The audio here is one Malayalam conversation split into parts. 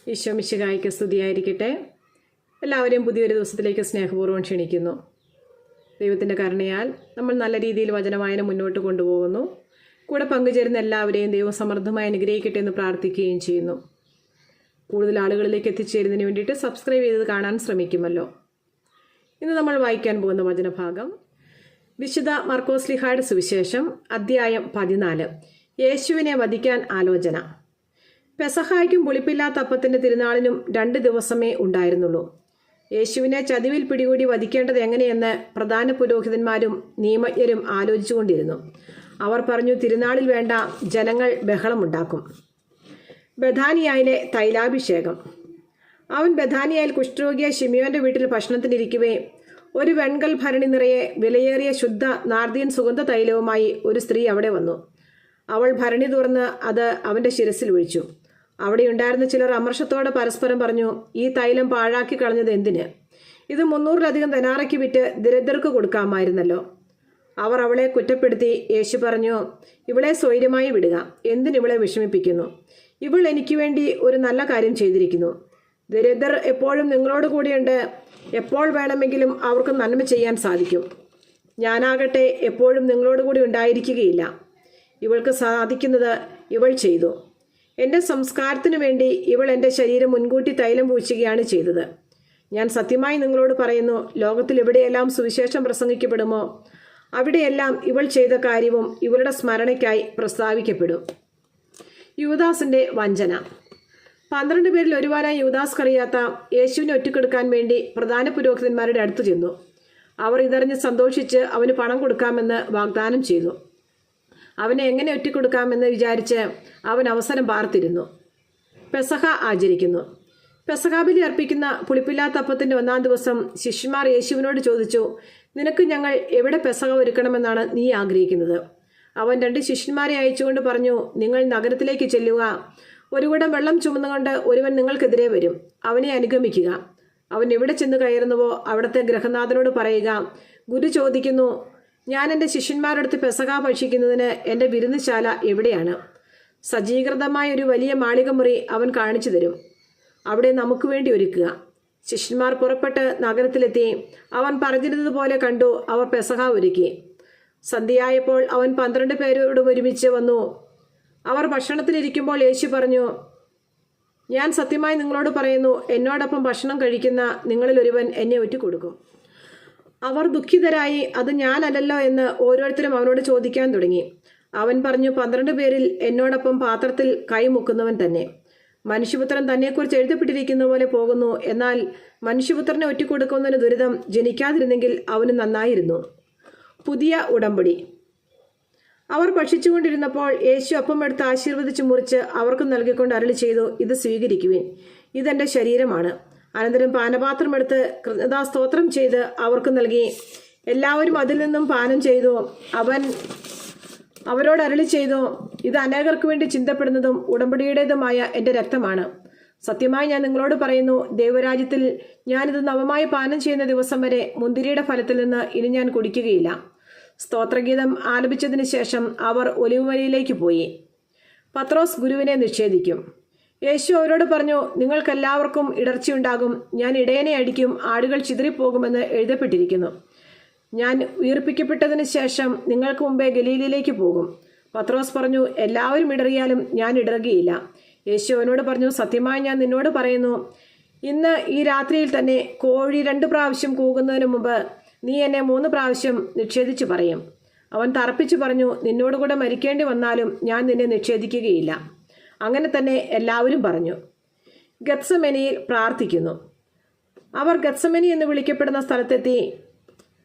ഈശോ മിശിഹായ്ക്ക് സ്തുതിയായിരിക്കട്ടെ. എല്ലാവരെയും പുതിയൊരു ദിവസത്തിലേക്ക് സ്നേഹപൂർവ്വം ക്ഷണിക്കുന്നു. ദൈവത്തിൻ്റെ കരുണയാൽ നമ്മൾ നല്ല രീതിയിൽ വചനവായന മുന്നോട്ട് കൊണ്ടുപോകുന്നു. കൂടെ പങ്കുചേരുന്ന എല്ലാവരെയും ദൈവം സമൃദ്ധമായി അനുഗ്രഹിക്കട്ടെ എന്ന് പ്രാർത്ഥിക്കുകയും ചെയ്യുന്നു. കൂടുതൽ ആളുകളിലേക്ക് എത്തിച്ചേരുന്നതിന് വേണ്ടിയിട്ട് സബ്സ്ക്രൈബ് ചെയ്ത് കാണാൻ ശ്രമിക്കുമല്ലോ. ഇന്ന് നമ്മൾ വായിക്കാൻ പോകുന്ന വചനഭാഗം വിശുദ്ധ മർക്കോസ് ലീഹായുടെ സുവിശേഷം അധ്യായം 14. യേശുവിനെ വധിക്കാൻ ആലോചന. പെസഹായ്ക്കും പുളിപ്പില്ലാത്ത അപ്പത്തിൻ്റെ തിരുനാളിനും 2 ദിവസമേ ഉണ്ടായിരുന്നുള്ളൂ. യേശുവിനെ ചതിവിൽ പിടികൂടി വധിക്കേണ്ടത് എങ്ങനെയെന്ന് പ്രധാന പുരോഹിതന്മാരും നിയമജ്ഞരും ആലോചിച്ചുകൊണ്ടിരുന്നു. അവർ പറഞ്ഞു, തിരുനാളിൽ വേണ്ട, ജനങ്ങൾ ബഹളമുണ്ടാക്കും. ബഥാനിയായിലെ തൈലാഭിഷേകം. അവൻ ബഥാനിയായിൽ കുഷ്ഠരോഗിയായ ശിമിയോന്റെ വീട്ടിൽ ഭക്ഷണത്തിനിരിക്കവേ ഒരു വെൺകൽ ഭരണി നിറയെ വിലയേറിയ ശുദ്ധ നാർദിയൻ സുഗന്ധ തൈലവുമായി ഒരു സ്ത്രീ അവിടെ വന്നു. അവൾ ഭരണി തുറന്ന് അത് അവൻ്റെ ശിരസിൽ ഒഴിച്ചു. അവിടെ ഉണ്ടായിരുന്ന ചിലർ അമർഷത്തോടെ പരസ്പരം പറഞ്ഞു, ഈ തൈലം പാഴാക്കി കളഞ്ഞത് എന്തിന്? ഇത് 300-ലധികം ദനാറയ്ക്ക് വിറ്റ് ദരിദ്രർക്ക് കൊടുക്കാമായിരുന്നല്ലോ. അവർ അവളെ കുറ്റപ്പെടുത്തി. യേശു പറഞ്ഞു, ഇവളെ സ്വൈര്യമായി വിടുക, എന്തിനിവളെ വിഷമിപ്പിക്കുന്നു? ഇവൾ എനിക്ക് വേണ്ടി ഒരു നല്ല കാര്യം ചെയ്തിരിക്കുന്നു. ദരിദ്രർ എപ്പോഴും നിങ്ങളോട് കൂടിയുണ്ട്, എപ്പോൾ വേണമെങ്കിലും അവർക്ക് നന്മ ചെയ്യാൻ സാധിക്കും. ഞാനാകട്ടെ എപ്പോഴും നിങ്ങളോട് കൂടി ഉണ്ടായിരിക്കുകയില്ല. ഇവൾക്ക് സാധിക്കുന്നത് ഇവൾ ചെയ്തു. എൻ്റെ സംസ്കാരത്തിനു വേണ്ടി ഇവൾ എൻ്റെ ശരീരം മുൻകൂട്ടി തൈലം പൂശുകയാണ് ചെയ്തത്. ഞാൻ സത്യമായി നിങ്ങളോട് പറയുന്നു, ലോകത്തിൽ എവിടെയെല്ലാം സുവിശേഷം പ്രസംഗിക്കപ്പെടുമോ അവിടെയെല്ലാം ഇവൾ ചെയ്ത കാര്യവും ഇവളുടെ സ്മരണയ്ക്കായി പ്രസ്താവിക്കപ്പെടും. യൂദാസിൻ്റെ വഞ്ചന. 12 പേരിൽ ഒരുവനായ യൂദാസ് കറിയാത്ത യേശുവിനെ ഒറ്റക്കെടുക്കാൻ വേണ്ടി പ്രധാന പുരോഹിതന്മാരുടെ അടുത്ത് ചെന്നു. അവർ ഇതറിഞ്ഞ് സന്തോഷിച്ച് അവന് പണം കൊടുക്കാമെന്ന് വാഗ്ദാനം ചെയ്തു. അവനെ എങ്ങനെ ഒറ്റിക്കൊടുക്കാമെന്ന് വിചാരിച്ച് അവൻ അവസരം പാർത്തിരുന്നു. പെസഹ ആചരിക്കുന്നു. പെസഹ ബലി അർപ്പിക്കുന്ന പുളിപ്പില്ലാത്ത അപ്പത്തിൻ്റെ 1-ാം ദിവസം ശിഷ്യന്മാർ യേശുവിനോട് ചോദിച്ചു, നിനക്ക് ഞങ്ങൾ എവിടെ പെസഹ ഒരുക്കണമെന്നാണ് നീ ആഗ്രഹിക്കുന്നത്? അവൻ 2 ശിഷ്യന്മാരെ അയച്ചുകൊണ്ട് പറഞ്ഞു, നിങ്ങൾ നഗരത്തിലേക്ക് ചെല്ലുക. ഒരു കുടം വെള്ളം ചുമന്നുകൊണ്ട് ഒരുവൻ നിങ്ങൾക്കെതിരെ വരും. അവനെ അനുഗമിക്കുക. അവൻ എവിടെ ചെന്ന് കയറുന്നുവോ അവിടുത്തെ ഗൃഹനാഥനോട് പറയുക, ഗുരു ചോദിക്കുന്നു, ഞാൻ എൻ്റെ ശിഷ്യന്മാരടുത്ത് പെസഹ ഭക്ഷിക്കുന്നതിന് എൻ്റെ വിരുന്നുശാല എവിടെയാണ്? സജ്ജീകൃതമായ ഒരു വലിയ മാളികമുറി അവൻ കാണിച്ചു തരും. അവിടെ നമുക്ക് വേണ്ടി ഒരുക്കുക. ശിഷ്യന്മാർ പുറപ്പെട്ട് നഗരത്തിലെത്തി. അവൻ പറഞ്ഞിരുന്നതുപോലെ കണ്ടു. അവർ പെസഹ ഒരുക്കി. സന്ധ്യയായപ്പോൾ അവൻ 12 പേരോട് ഒരുമിച്ച് വന്നു. അവർ ഭക്ഷണത്തിലിരിക്കുമ്പോൾ യേശു പറഞ്ഞു, ഞാൻ സത്യമായി നിങ്ങളോട് പറയുന്നു, എന്നോടൊപ്പം ഭക്ഷണം കഴിക്കുന്ന നിങ്ങളിൽ ഒരുവൻ എന്നെ ഒറ്റിക്കൊടുക്കും. അവർ ദുഃഖിതരായി, അത് ഞാനല്ലല്ലോ എന്ന് ഓരോരുത്തരും അവനോട് ചോദിക്കാൻ തുടങ്ങി. അവൻ പറഞ്ഞു, 12 പേരിൽ എന്നോടൊപ്പം പാത്രത്തിൽ കൈമുക്കുന്നവൻ തന്നെ. മനുഷ്യപുത്രൻ തന്നെക്കുറിച്ച് എഴുതപ്പെട്ടിരിക്കുന്ന പോലെ പോകുന്നു. എന്നാൽ മനുഷ്യപുത്രനെ ഒറ്റിക്കൊടുക്കുന്നതിന് ദുരിതം ജനിക്കാതിരുന്നെങ്കിൽ അവന് നന്നായിരുന്നു. പുതിയ ഉടമ്പടി. അവർ ഭക്ഷിച്ചുകൊണ്ടിരുന്നപ്പോൾ യേശു അപ്പം എടുത്ത് ആശീർവദിച്ച് മുറിച്ച് അവർക്ക് നൽകിക്കൊണ്ട് അരുളി ചെയ്തു, ഇത് സ്വീകരിക്കുവിൻ, ഇതെൻ്റെ ശരീരമാണ്. അനന്തരം പാനപാത്രമെടുത്ത് കൃതജ്ഞതാസ്തോത്രം ചെയ്ത് അവർക്ക് നൽകി. എല്ലാവരും അതിൽ നിന്നും പാനം ചെയ്തു. അവൻ അവരോട് അരുളി ചെയ്തു, ഇത് അനേകർക്ക് വേണ്ടി ചിന്തപ്പെടുന്നതും ഉടമ്പടിയുടേതുമായ എൻ്റെ രക്തമാണ്. സത്യമായി ഞാൻ നിങ്ങളോട് പറയുന്നു, ദൈവരാജ്യത്തിൽ ഞാനിത് നവമായി പാനം ചെയ്യുന്ന ദിവസം വരെ മുന്തിരിയുടെ ഫലത്തിൽ നിന്ന് ഇനി ഞാൻ കുടിക്കുകയില്ല. സ്തോത്രഗീതം ആലപിച്ചതിന് ശേഷം അവർ ഒലിവുമലയിലേക്ക് പോയി. പത്രോസ് ഗുരുവിനെ നിഷേധിക്കും. യേശു അവരോട് പറഞ്ഞു, നിങ്ങൾക്കെല്ലാവർക്കും ഇടർച്ചയുണ്ടാകും. ഞാൻ ഇടയനെ അടിക്കും, ആടുകൾ ചിതറിപ്പോകുമെന്ന് എഴുതപ്പെട്ടിരിക്കുന്നു. ഞാൻ ഉയർപ്പിക്കപ്പെട്ടതിന് ശേഷം നിങ്ങൾക്ക് മുമ്പേ ഗലീലയിലേക്ക് പോകും. പത്രോസ് പറഞ്ഞു, എല്ലാവരും ഇടറിയാലും ഞാൻ ഇടറുകയില്ല. യേശു അവനോട് പറഞ്ഞു, സത്യമായി ഞാൻ നിന്നോട് പറയുന്നു, ഇന്ന് ഈ രാത്രിയിൽ തന്നെ കോഴി 2 പ്രാവശ്യം കൂകുന്നതിന് മുമ്പ് നീ എന്നെ 3 പ്രാവശ്യം നിഷേധിച്ചു പറയും. അവൻ തറപ്പിച്ചു പറഞ്ഞു, നിന്നോടുകൂടെ മരിക്കേണ്ടി വന്നാലും ഞാൻ നിന്നെ നിഷേധിക്കുകയില്ല. അങ്ങനെ തന്നെ എല്ലാവരും പറഞ്ഞു. ഗത്സമനിയിൽ പ്രാർത്ഥിക്കുന്നു. അവർ ഗത്സമനി എന്ന് വിളിക്കപ്പെടുന്ന സ്ഥലത്തെത്തി.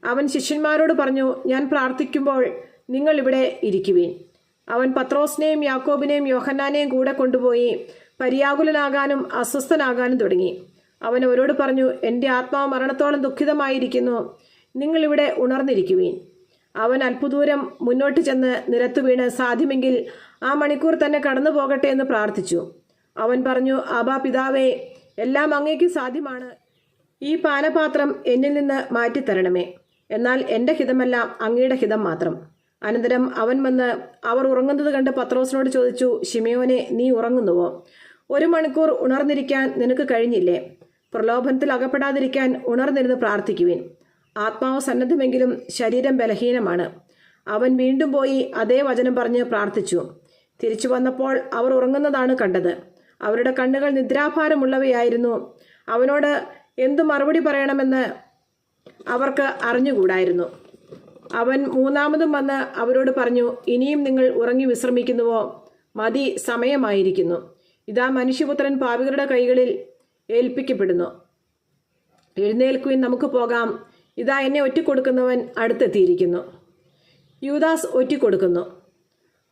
അവൻ ശിഷ്യന്മാരോട് പറഞ്ഞു, ഞാൻ പ്രാർത്ഥിക്കുമ്പോൾ നിങ്ങൾ ഇവിടെ ഇരിക്കുവിൻ. അവൻ പത്രോസിനെയും യാക്കോബിനെയും യോഹന്നാനെയും കൂടെ കൊണ്ടുപോയി പര്യാകുലനാകാനും അസ്വസ്ഥനാകാനും തുടങ്ങി. അവൻ അവരോട് പറഞ്ഞു, എൻ്റെ ആത്മാവ് മരണത്തോളം ദുഃഖിതമായിരിക്കുന്നു. നിങ്ങളിവിടെ ഉണർന്നിരിക്കുവിൻ. അവൻ അല്പദൂരം മുന്നോട്ട് ചെന്ന് നിലത്തു വീണ് സാധ്യമെങ്കിൽ ആ മണിക്കൂർ തന്നെ കടന്നു പോകട്ടെ എന്ന് പ്രാർത്ഥിച്ചു. അവൻ പറഞ്ഞു, ആബാ പിതാവേ, എല്ലാം അങ്ങേക്ക് സാധ്യമാണ്. ഈ പാനപാത്രം എന്നിൽ നിന്ന് മാറ്റിത്തരണമേ. എന്നാൽ എൻ്റെ ഹിതമല്ല, അങ്ങയുടെ ഹിതം മാത്രം. അനന്തരം അവൻ വന്ന് അവർ ഉറങ്ങുന്നത് കണ്ട് പത്രോസിനോട് ചോദിച്ചു, ശിമയോനെ, നീ ഉറങ്ങുന്നുവോ? 1 മണിക്കൂർ ഉണർന്നിരിക്കാൻ നിനക്ക് കഴിഞ്ഞില്ലേ? പ്രലോഭനത്തിൽ അകപ്പെടാതിരിക്കാൻ ഉണർന്നിരുന്ന് പ്രാർത്ഥിക്കുവിൻ. ആത്മാവ് സന്നദ്ധമെങ്കിലും ശരീരം ബലഹീനമാണ്. അവൻ വീണ്ടും പോയി അതേ വചനം പറഞ്ഞ് പ്രാർത്ഥിച്ചു. തിരിച്ചു വന്നപ്പോൾ അവർ ഉറങ്ങുന്നതാണ് കണ്ടത്. അവരുടെ കണ്ണുകൾ നിദ്രാഭാരമുള്ളവയായിരുന്നു. അവനോട് എന്തു മറുപടി പറയണമെന്ന് അവർക്ക് അറിഞ്ഞുകൂടായിരുന്നു. അവൻ മൂന്നാമതും വന്ന് അവരോട് പറഞ്ഞു, ഇനിയും നിങ്ങൾ ഉറങ്ങി വിശ്രമിക്കുന്നുവോ? മതി, സമയമായിരിക്കുന്നു. ഇതാ മനുഷ്യപുത്രൻ പാപികളുടെ കൈകളിൽ ഏൽപ്പിക്കപ്പെടുന്നു. എഴുന്നേൽക്കുവിൻ, നമുക്ക് പോകാം. ഇതാ എന്നെ ഒറ്റിക്കൊടുക്കുന്നവൻ അടുത്തെത്തിയിരിക്കുന്നു. യൂദാസ് ഒറ്റിക്കൊടുക്കുന്നു.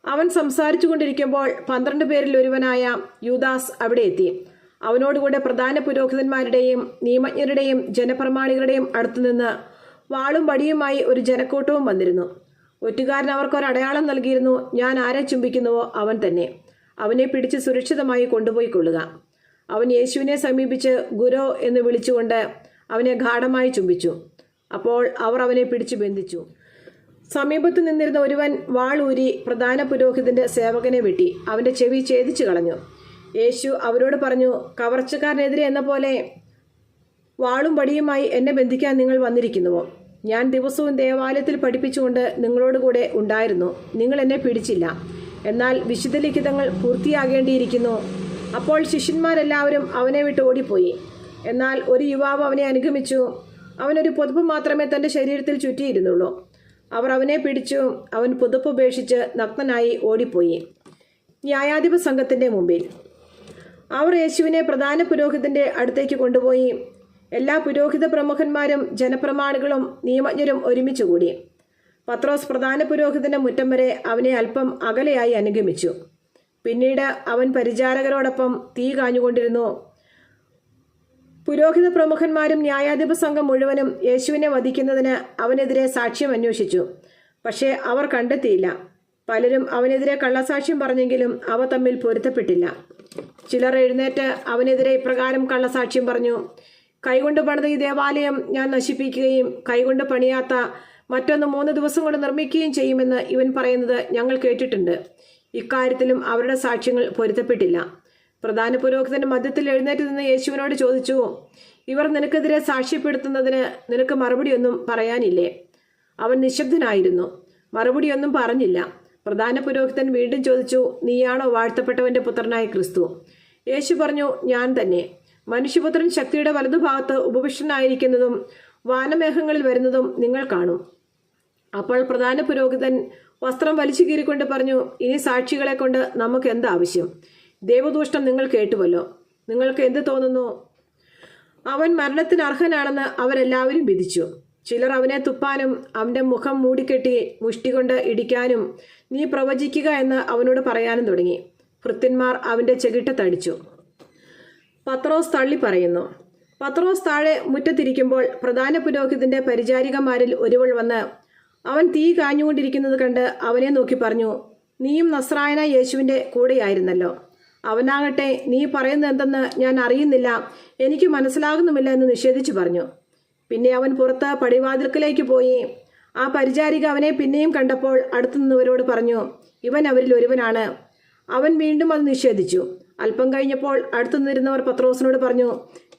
അവൻ സംസാരിച്ചു കൊണ്ടിരിക്കുമ്പോൾ 12 പേരിൽ ഒരുവനായ യൂദാസ് അവിടെ എത്തി. അവനോടുകൂടെ പ്രധാന പുരോഹിതന്മാരുടെയും നിയമജ്ഞരുടെയും ജനപ്രമാണികളുടെയും അടുത്തുനിന്ന് വാളും വടിയുമായി ഒരു ജനക്കൂട്ടവും വന്നിരുന്നു. ഒറ്റുകാരൻ അവർക്കൊരടയാളം നൽകിയിരുന്നു. ഞാൻ ആരെ ചുംബിക്കുന്നുവോ അവൻ തന്നെ. അവനെ പിടിച്ച് സുരക്ഷിതമായി കൊണ്ടുപോയി കൊള്ളുക. അവൻ യേശുവിനെ സമീപിച്ച് ഗുരോ എന്ന് വിളിച്ചുകൊണ്ട് അവനെ ഗാഢമായി ചുംബിച്ചു. അപ്പോൾ അവർ അവനെ പിടിച്ചു ബന്ധിച്ചു. സമീപത്ത് നിന്നിരുന്ന ഒരുവൻ വാൾ ഊരി പ്രധാന പുരോഹിതന്റെ സേവകനെ വെട്ടി അവന്റെ ചെവി ഛേദിച്ചു കളഞ്ഞു. യേശു അവരോട് പറഞ്ഞു, കവർച്ചക്കാരനെതിരെ എന്ന പോലെ വാളും വടിയുമായി എന്നെ ബന്ധിക്കാൻ നിങ്ങൾ വന്നിരിക്കുന്നുവോ? ഞാൻ ദിവസവും ദേവാലയത്തിൽ പഠിപ്പിച്ചുകൊണ്ട് നിങ്ങളോടുകൂടെ ഉണ്ടായിരുന്നു. നിങ്ങൾ എന്നെ പിടിച്ചില്ല. എന്നാൽ വിശുദ്ധ ലിഖിതങ്ങൾ പൂർത്തിയാകേണ്ടിയിരിക്കുന്നു. അപ്പോൾ ശിഷ്യന്മാരെല്ലാവരും അവനെ വിട്ട് ഓടിപ്പോയി. എന്നാൽ ഒരു യുവാവ് അവനെ അനുഗമിച്ചു. അവനൊരു പുതപ്പ് മാത്രമേ തൻ്റെ ശരീരത്തിൽ ചുറ്റിയിരുന്നുള്ളൂ. അവർ അവനെ പിടിച്ചു. അവൻ പുതപ്പ് ഉപേക്ഷിച്ച് നഗ്നനായി ഓടിപ്പോയി. ന്യായാധിപ സംഘത്തിൻ്റെ മുമ്പിൽ അവർ യേശുവിനെ പ്രധാന പുരോഹിതന്റെ അടുത്തേക്ക് കൊണ്ടുപോയി. എല്ലാ പുരോഹിത പ്രമുഖന്മാരും ജനപ്രമാണികളും നിയമജ്ഞരും ഒരുമിച്ച് കൂടി. പത്രോസ് പ്രധാന പുരോഹിതന്റെ മുറ്റം വരെ അവനെ അല്പം അകലെയായി അനുഗമിച്ചു. പിന്നീട് അവൻ പരിചാരകരോടൊപ്പം തീ കാഞ്ഞുകൊണ്ടിരുന്നു. പുരോഹിത പ്രമുഖന്മാരും ന്യായാധിപ സംഘം മുഴുവനും യേശുവിനെ വധിക്കുന്നതിന് അവനെതിരെ സാക്ഷ്യം അന്വേഷിച്ചു. പക്ഷേ അവർ കണ്ടെത്തിയില്ല. പലരും അവനെതിരെ കള്ളസാക്ഷ്യം പറഞ്ഞെങ്കിലും അവ തമ്മിൽ പൊരുത്തപ്പെട്ടില്ല. ചിലർ എഴുന്നേറ്റ് അവനെതിരെ ഇപ്രകാരം കള്ളസാക്ഷ്യം പറഞ്ഞു, കൈകൊണ്ട് പണിത ഈ ദേവാലയം ഞാൻ നശിപ്പിക്കുകയും കൈകൊണ്ട് പണിയാത്ത മറ്റൊന്ന് 3 ദിവസം കൊണ്ട് നിർമ്മിക്കുകയും ചെയ്യുമെന്ന് ഇവൻ പറയുന്നത് ഞങ്ങൾ കേട്ടിട്ടുണ്ട്. ഇക്കാര്യത്തിലും അവരുടെ സാക്ഷ്യങ്ങൾ പൊരുത്തപ്പെട്ടില്ല. പ്രധാന പുരോഹിതന്റെ മധ്യത്തിൽ എഴുന്നേറ്റ് നിന്ന് യേശുവിനോട് ചോദിച്ചു, ഇവർ നിനക്കെതിരെ സാക്ഷ്യപ്പെടുത്തുന്നതിന് നിനക്ക് മറുപടിയൊന്നും പറയാനില്ലേ? അവൻ നിശബ്ദനായിരുന്നു, മറുപടിയൊന്നും പറഞ്ഞില്ല. പ്രധാന പുരോഹിതൻ വീണ്ടും ചോദിച്ചു, നീയാണോ വാഴ്ത്തപ്പെട്ടവന്റെ പുത്രനായ ക്രിസ്തു? യേശു പറഞ്ഞു, ഞാൻ തന്നെ. മനുഷ്യപുത്രൻ ശക്തിയുടെ വലതുഭാഗത്ത് ഉപവിഷ്ടനായിരിക്കുന്നതും വാനമേഘങ്ങളിൽ വരുന്നതും നിങ്ങൾ കാണും. അപ്പോൾ പ്രധാന പുരോഹിതൻ വസ്ത്രം വലിച്ചു കീറിക്കൊണ്ട് പറഞ്ഞു, ഇനി സാക്ഷികളെ കൊണ്ട് നമുക്ക് എന്താവശ്യം? ദൈവദൂഷണം നിങ്ങൾ കേട്ടുവല്ലോ. നിങ്ങൾക്ക് എന്ത് തോന്നുന്നു? അവൻ മരണത്തിന് അർഹനാണെന്ന് അവരെല്ലാവരും വിധിച്ചു. ചിലർ അവനെ തുപ്പാനും അവന്റെ മുഖം മൂടിക്കെട്ടി മുഷ്ടി കൊണ്ട് ഇടിക്കാനും നീ പ്രവചിക്കുക എന്ന് അവനോട് പറയാനും തുടങ്ങി. ഭൃത്യന്മാർ അവന്റെ ചെകിട്ടത്തടിച്ചു. പത്രോസ് തള്ളി പറയുന്നു. പത്രോസ് താഴെ മുറ്റത്തിരിക്കുമ്പോൾ പ്രധാന പുരോഹിതന്റെ പരിചാരികമാരിൽ ഒരുവൾ വന്ന് അവൻ തീ കാഞ്ഞുകൊണ്ടിരിക്കുന്നത് കണ്ട് അവനെ നോക്കി പറഞ്ഞു, നീയും നസ്രായനായ യേശുവിന്റെ കൂടെയായിരുന്നല്ലോ. അവനാകട്ടെ, നീ പറയുന്നത് എന്തെന്ന് ഞാൻ അറിയുന്നില്ല, എനിക്ക് മനസ്സിലാകുന്നുമില്ല എന്ന് നിഷേധിച്ചു പറഞ്ഞു. പിന്നെ അവൻ പുറത്ത് പടിവാതിൽക്കലേക്ക് പോയി. ആ പരിചാരിക അവനെ പിന്നെയും കണ്ടപ്പോൾ അടുത്തു നിന്നവരോട് പറഞ്ഞു, ഇവൻ അവരിൽ ഒരുവനാണ്. അവൻ വീണ്ടും അത് നിഷേധിച്ചു. അല്പം കഴിഞ്ഞപ്പോൾ അടുത്തു നിന്നിരുന്നവർ പത്രോസിനോട് പറഞ്ഞു,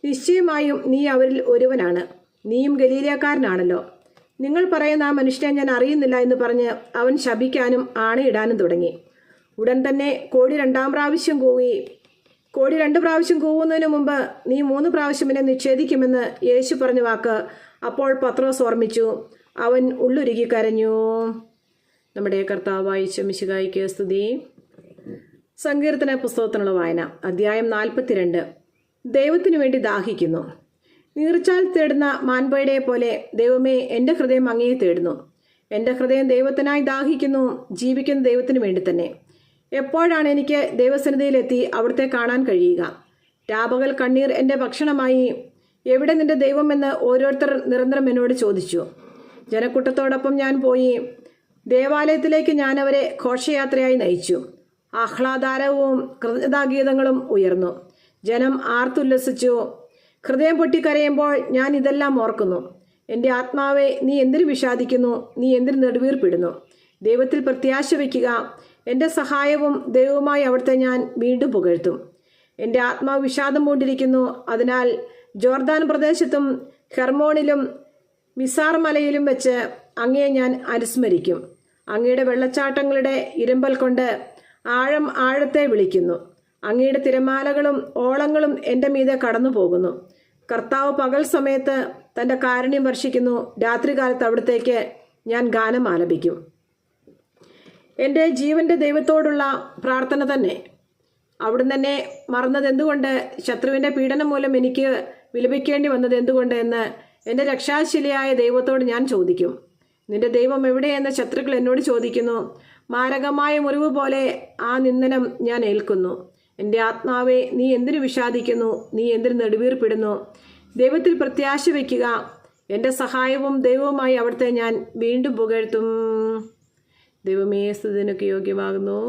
നിശ്ചയമായും നീ അവരിൽ ഒരുവനാണ്. നീയും ഗലീലക്കാരനാണല്ലോ. നിങ്ങൾ പറയുന്ന ആ മനുഷ്യനെ ഞാൻ അറിയുന്നില്ല എന്ന് പറഞ്ഞ് അവൻ ശപിക്കാനും ആണയിടാനും തുടങ്ങി. ഉടൻ തന്നെ കോഴി 2 പ്രാവശ്യം കൂവി. കോഴി 2 പ്രാവശ്യം കൂവുന്നതിന് മുമ്പ് നീ 3 പ്രാവശ്യം എന്നെ നിഷേധിക്കുമെന്ന് യേശു പറഞ്ഞ വാക്ക് അപ്പോൾ പത്രോസ് ഓർമ്മിച്ചു. അവൻ ഉള്ളുരുകി കരഞ്ഞു. നമ്മുടെ കർത്താവായ യേശു മിശിഹായ്ക്ക് സ്തുതി. സങ്കീർത്തന പുസ്തകത്തിനുള്ള വായന, അധ്യായം 42. ദൈവത്തിനു വേണ്ടി ദാഹിക്കുന്നു. നീർച്ചാൽ തേടുന്ന മാൻപേടയെ പോലെ ദൈവമേ, എൻ്റെ ഹൃദയം അങ്ങയെ തേടുന്നു. എൻ്റെ ഹൃദയം ദൈവത്തിനായി ദാഹിക്കുന്നു, ജീവിക്കുന്ന ദൈവത്തിനു വേണ്ടി തന്നെ. എപ്പോഴാണ് എനിക്ക് ദൈവസന്നിധിയിലെത്തി അവിടുത്തെ കാണാൻ കഴിയുക? രാപകൽ കണ്ണീർ എൻ്റെ ഭക്ഷണമായി. എവിടെ നിന്റെ ദൈവമെന്ന് ഓരോരുത്തർ നിരന്തരം എന്നോട് ചോദിച്ചു. ജനക്കൂട്ടത്തോടൊപ്പം ഞാൻ പോയി. ദേവാലയത്തിലേക്ക് ഞാൻ അവരെ ഘോഷയാത്രയായി നയിച്ചു. ആഹ്ലാദാരവും കൃതജ്ഞതാഗീതങ്ങളും ഉയർന്നു. ജനം ആർത്തുല്ലസിച്ചു. ഹൃദയം പൊട്ടിക്കരയുമ്പോൾ ഞാൻ ഇതെല്ലാം ഓർക്കുന്നു. എൻ്റെ ആത്മാവെ, നീ എന്തിനു വിഷാദിക്കുന്നു? നീ എന്തിനു നെടുവീർപ്പിടുന്നു? ദൈവത്തിൽ പ്രത്യാശ വയ്ക്കുക. എൻ്റെ സഹായവും ദൈവവുമായി അവിടുത്തെ ഞാൻ വീണ്ടും പുകഴ്ത്തും. എൻ്റെ ആത്മാവ് വിഷാദം പൂണ്ടിരിക്കുന്നു. അതിനാൽ ജോർദാൻ പ്രദേശത്തും ഹെർമോണിലും മിസാർ മലയിലും വെച്ച് അങ്ങയെ ഞാൻ അനുസ്മരിക്കും. അങ്ങയുടെ വെള്ളച്ചാട്ടങ്ങളുടെ ഇരമ്പൽ കൊണ്ട് ആഴം ആഴത്തെ വിളിക്കുന്നു. അങ്ങയുടെ തിരമാലകളും ഓളങ്ങളും എൻ്റെ മീതെ കടന്നു പോകുന്നു. കർത്താവ് പകൽ സമയത്ത് തൻ്റെ കാരുണ്യം വർഷിക്കുന്നു. രാത്രികാലത്ത് അവിടത്തേക്ക് ഞാൻ ഗാനം ആലപിക്കും. എൻ്റെ ജീവൻ്റെ ദൈവത്തോടുള്ള പ്രാർത്ഥന തന്നെ. അവിടുന്ന് എന്നെ മറന്നത് എന്തുകൊണ്ട്, ശത്രുവിൻ്റെ പീഡനം മൂലം എനിക്ക് വിലപിക്കേണ്ടി വന്നത് എന്തുകൊണ്ട് എന്ന് എൻ്റെ രക്ഷാശിലയായ ദൈവത്തോട് ഞാൻ ചോദിക്കും. നിന്റെ ദൈവം എവിടെയെന്ന് ശത്രുക്കൾ എന്നോട് ചോദിക്കുന്നു. മാരകമായ മുറിവ് പോലെ ആ നിന്ദനം ഞാൻ ഏൽക്കുന്നു. എൻ്റെ ആത്മാവെ, നീ എന്തിനു വിഷാദിക്കുന്നു? നീ എന്തിനു നെടുവീർപ്പിടുന്നു? ദൈവത്തിൽ പ്രത്യാശ വയ്ക്കുക. എൻ്റെ സഹായവും ദൈവവുമായി അവിടുത്തെ ഞാൻ വീണ്ടും പുകഴ്ത്തും. ദൈവമേ, സ്തുതിക്ക് യോഗ്യമാകുന്നു.